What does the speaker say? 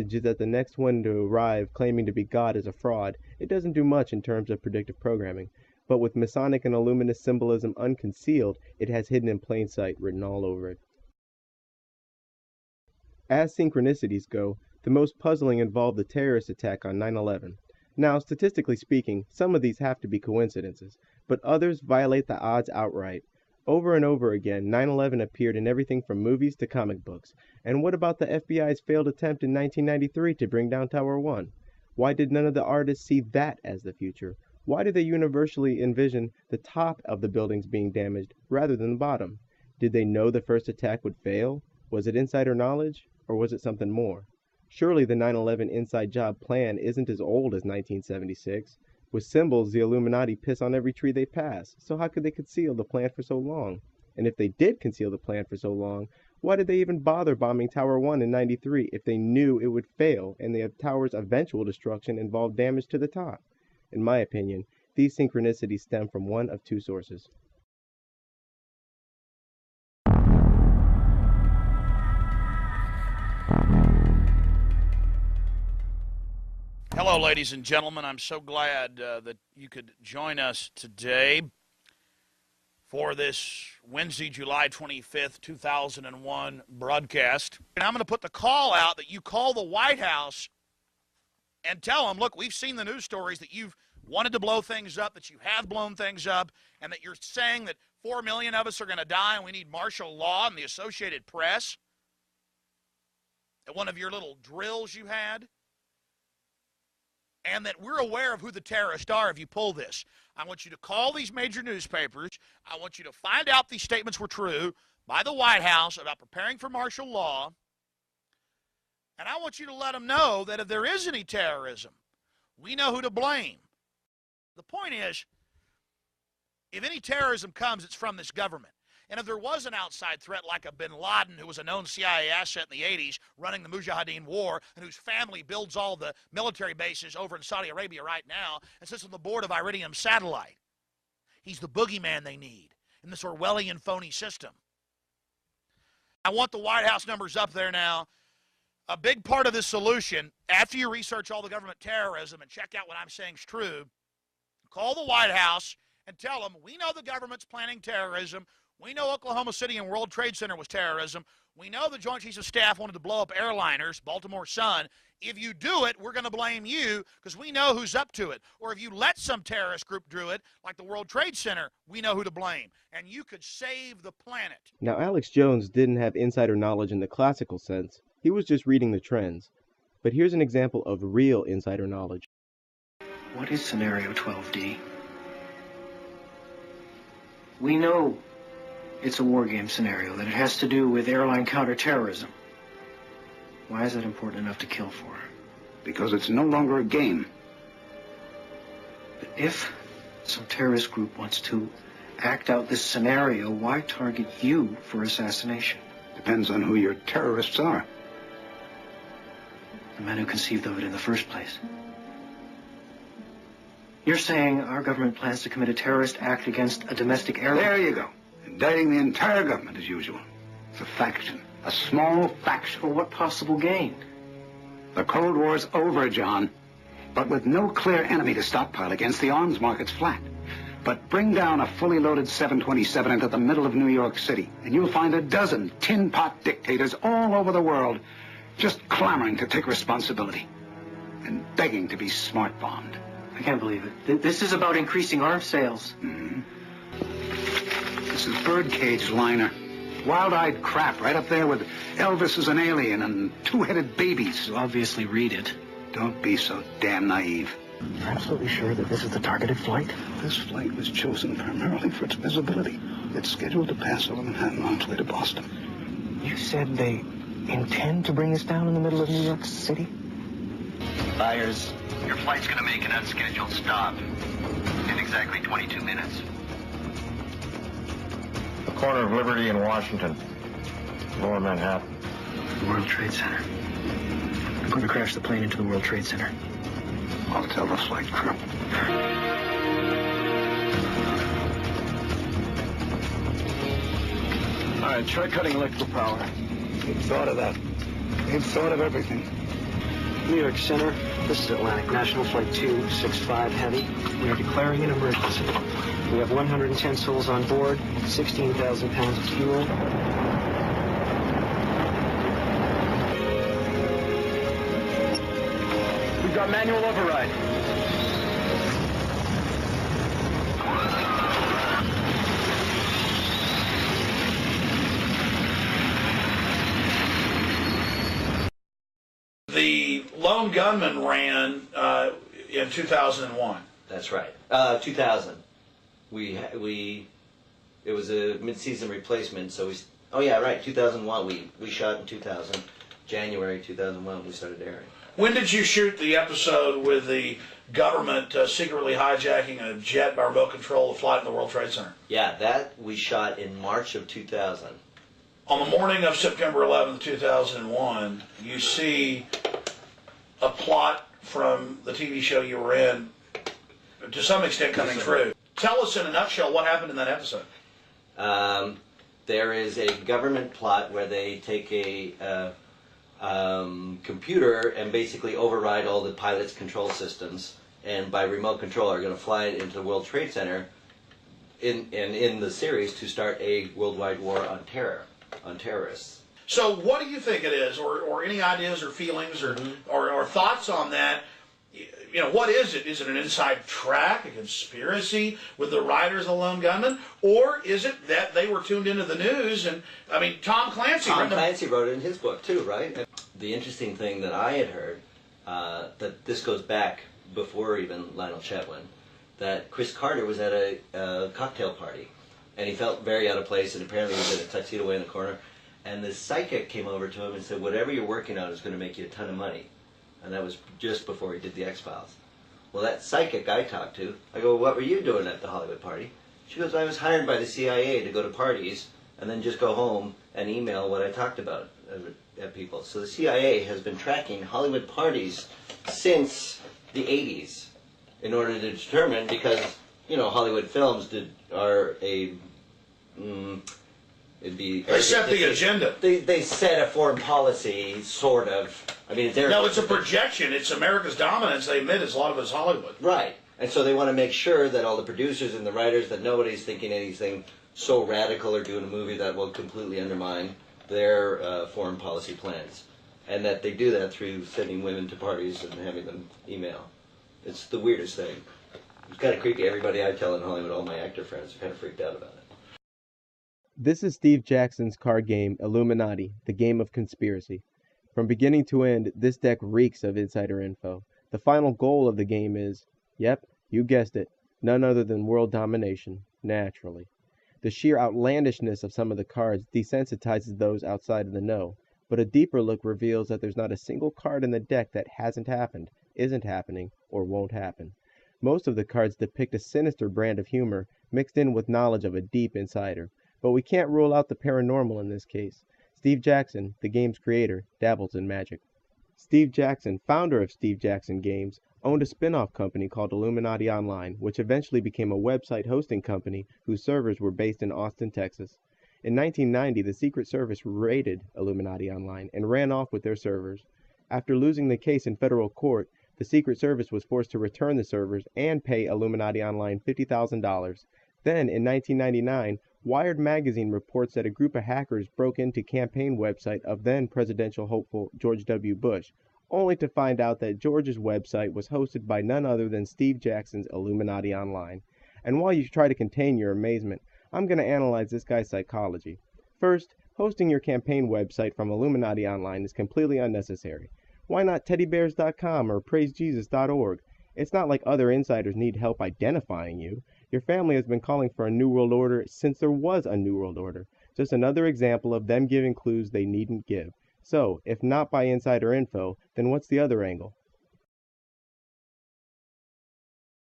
that the next one to arrive claiming to be God is a fraud, it doesn't do much in terms of predictive programming. But with Masonic and Illuminist symbolism unconcealed, it has hidden in plain sight written all over it. As synchronicities go, the most puzzling involved the terrorist attack on 9/11. Now, statistically speaking, some of these have to be coincidences, but others violate the odds outright. Over and over again, 9/11 appeared in everything from movies to comic books. And what about the FBI's failed attempt in 1993 to bring down Tower 1? Why did none of the artists see that as the future? Why did they universally envision the top of the buildings being damaged rather than the bottom? Did they know the first attack would fail? Was it insider knowledge? Or was it something more? Surely the 9/11 inside job plan isn't as old as 1976. With symbols, the Illuminati piss on every tree they pass, so how could they conceal the plan for so long? And if they did conceal the plan for so long, why did they even bother bombing Tower 1 in 93 if they knew it would fail and the tower's eventual destruction involved damage to the top? In my opinion, these synchronicities stem from one of two sources. Hello, ladies and gentlemen. I'm so glad that you could join us today for this Wednesday, July 25th, 2001 broadcast. And I'm going to put the call out that you call the White House and tell them, look, we've seen the news stories that you've wanted to blow things up, that you have blown things up, and that you're saying that 4 million of us are going to die and we need martial law and the Associated Press at one of your little drills you had. And that we're aware of who the terrorists are if you pull this. I want you to call these major newspapers. I want you to find out these statements were true by the White House about preparing for martial law. And I want you to let them know that if there is any terrorism, we know who to blame. The point is, if any terrorism comes, it's from this government. And if there was an outside threat like a bin Laden, who was a known CIA asset in the 80s, running the Mujahideen war, and whose family builds all the military bases over in Saudi Arabia right now, and sits on the board of Iridium Satellite, he's the boogeyman they need in this Orwellian phony system. I want the White House numbers up there now. A big part of this solution, after you research all the government terrorism and check out what I'm saying is true, call the White House and tell them, we know the government's planning terrorism. We know Oklahoma City and World Trade Center was terrorism. We know the Joint Chiefs of Staff wanted to blow up airliners, Baltimore Sun. If you do it, we're going to blame you because we know who's up to it. Or if you let some terrorist group do it, like the World Trade Center, we know who to blame. And you could save the planet. Now, Alex Jones didn't have insider knowledge in the classical sense. He was just reading the trends. But here's an example of real insider knowledge. What is Scenario 12D? We know it's a war game scenario, that it has to do with airline counterterrorism. Why is that important enough to kill for? Because it's no longer a game. But if some terrorist group wants to act out this scenario, why target you for assassination? Depends on who your terrorists are. The men who conceived of it in the first place. You're saying our government plans to commit a terrorist act against a domestic airline? There you go. Indicting the entire government as usual. It's a faction. A small faction. For what possible gain? The Cold War's over, John. But with no clear enemy to stockpile against, the arms market's flat. But bring down a fully loaded 727 into the middle of New York City, and you'll find a dozen tin-pot dictators all over the world just clamoring to take responsibility and begging to be smart-bombed. I can't believe it. This is about increasing arms sales. Mm-hmm. This is Birdcage Liner. Wild-eyed crap right up there with Elvis as an alien and two-headed babies. You obviously read it. Don't be so damn naive. You're absolutely sure that this is the targeted flight? This flight was chosen primarily for its visibility. It's scheduled to pass over Manhattan on its way to Boston. You said they intend to bring us down in the middle of New York City? Buyers, your flight's going to make an unscheduled stop in exactly 22 minutes. The corner of Liberty and Washington, Lower Manhattan. The World Trade Center. I'm going to crash the plane into the World Trade Center. I'll tell the flight crew. All right, try cutting electrical power. We've thought of that. We've thought of everything. New York Center. This is Atlantic National Flight 265 Heavy. We are declaring an emergency. We have 110 souls on board, 16,000 pounds of fuel. We've got manual override. The Lone Gunman ran in 2001. That's right. 2000. It was a mid-season replacement, so oh yeah, right, 2001. We shot in 2000, January 2001. We started airing. When did you shoot the episode with the government secretly hijacking a jet by remote control to fly in the World Trade Center? Yeah, that we shot in March of 2000. On the morning of September 11th, 2001, you see a plot from the TV show you were in, to some extent, coming true. Tell us in a nutshell what happened in that episode. There is a government plot where they take a computer and basically override all the pilot's control systems, and by remote control are going to fly it into the World Trade Center in the series to start a worldwide war on terror, on terrorists. So what do you think it is, or any ideas or feelings or thoughts on that? You know, what is it? Is it an inside track, a conspiracy with the writers of Lone Gunman? Or is it that they were tuned into the news? And, I mean, Tom Clancy wrote it in his book, too, right? The interesting thing that I had heard, that this goes back before even Lionel Chetwin, that Chris Carter was at a cocktail party, and he felt very out of place, and apparently he was in a tuxedo way in the corner, and the psychic came over to him and said, whatever you're working on is going to make you a ton of money. And that was just before he did the X-Files. Well, that psychic I talked to, I go, what were you doing at the Hollywood party? She goes, I was hired by the CIA to go to parties and then just go home and email what I talked about at people. So the CIA has been tracking Hollywood parties since the 80s in order to determine, because, you know, Hollywood films are a... They set the agenda. They set a foreign policy, sort of. I mean, no, it's a projection. It's America's dominance. They admit a lot of it's Hollywood. Right. And so they want to make sure that all the producers and the writers, that nobody's thinking anything so radical or doing a movie that will completely undermine their foreign policy plans. And that they do that through sending women to parties and having them email. It's the weirdest thing. It's kind of creepy. Everybody I tell in Hollywood, all my actor friends, are kind of freaked out about it. This is Steve Jackson's card game, Illuminati, the Game of Conspiracy. From beginning to end, this deck reeks of insider info. The final goal of the game is, yep, you guessed it, none other than world domination, naturally. The sheer outlandishness of some of the cards desensitizes those outside of the know, but a deeper look reveals that there's not a single card in the deck that hasn't happened, isn't happening, or won't happen. Most of the cards depict a sinister brand of humor mixed in with knowledge of a deep insider. But we can't rule out the paranormal in this case. Steve Jackson, the game's creator, dabbles in magic. Steve Jackson, founder of Steve Jackson Games, owned a spin-off company called Illuminati Online, which eventually became a website hosting company whose servers were based in Austin, Texas. In 1990, the Secret Service raided Illuminati Online and ran off with their servers. After losing the case in federal court, the Secret Service was forced to return the servers and pay Illuminati Online $50,000. Then, in 1999, Wired magazine reports that a group of hackers broke into campaign website of then presidential hopeful George W. Bush, only to find out that George's website was hosted by none other than Steve Jackson's Illuminati Online. And while you try to contain your amazement, I'm going to analyze this guy's psychology. First, hosting your campaign website from Illuminati Online is completely unnecessary. Why not teddybears.com or praisejesus.org? It's not like other insiders need help identifying you. Your family has been calling for a New World Order since there was a New World Order. Just another example of them giving clues they needn't give. So, if not by insider info, then what's the other angle?